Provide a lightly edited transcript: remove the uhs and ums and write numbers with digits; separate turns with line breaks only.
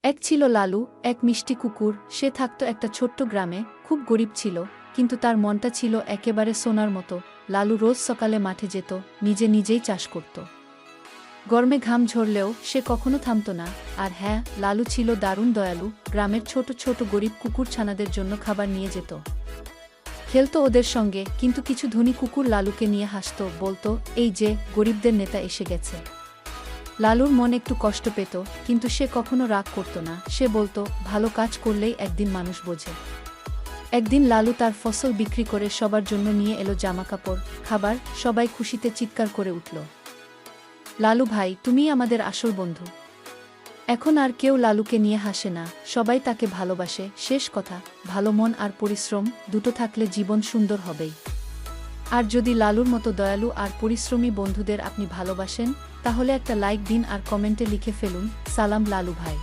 এক ছিল লালু, এক মিষ্টি কুকুর। সে থাকত একটা ছোট্ট গ্রামে, খুব গরিব ছিল, কিন্তু তার মনটা ছিল একেবারে সোনার মতো। লালু রোজ সকালে মাঠে যেত, নিজে নিজেই চাষ করত। গরমে ঘাম ঝরলেও সে কখনো থামত না। আর হ্যাঁ, লালু ছিল দারুণ দয়ালু। গ্রামের ছোট ছোট গরিব কুকুর ছানাদের জন্য খাবার নিয়ে যেত, খেলতো ওদের সঙ্গে। কিন্তু কিছু ধনী কুকুর লালুকে নিয়ে হাসত, বলতো, এই যে গরিবদের নেতা এসে গেছে। লালুর মন একটু কষ্ট পেত, কিন্তু সে কখনো রাগ করত না। সে বলতো, ভালো কাজ করলেই একদিন মানুষ বোঝে। একদিন লালু তার ফসল বিক্রি করে সবার জন্য নিয়ে এলো জামাকাপড়, খাবার। সবাই খুশিতে চিৎকার করে উঠল, লালু ভাই, তুমিই আমাদের আসল বন্ধু। এখন আর কেউ লালুকে নিয়ে হাসে না, সবাই তাকে ভালোবাসে। শেষ কথা, ভালো মন আর পরিশ্রম দুটো থাকলে জীবন সুন্দর হবেই। আর যদি লালুর মতো দয়ালু আর পরিশ্রমী বন্ধুদের আপনি ভালোবাসেন, তাহলে একটা লাইক দিন আর কমেন্টে লিখে ফেলুন, সালাম লালু ভাই।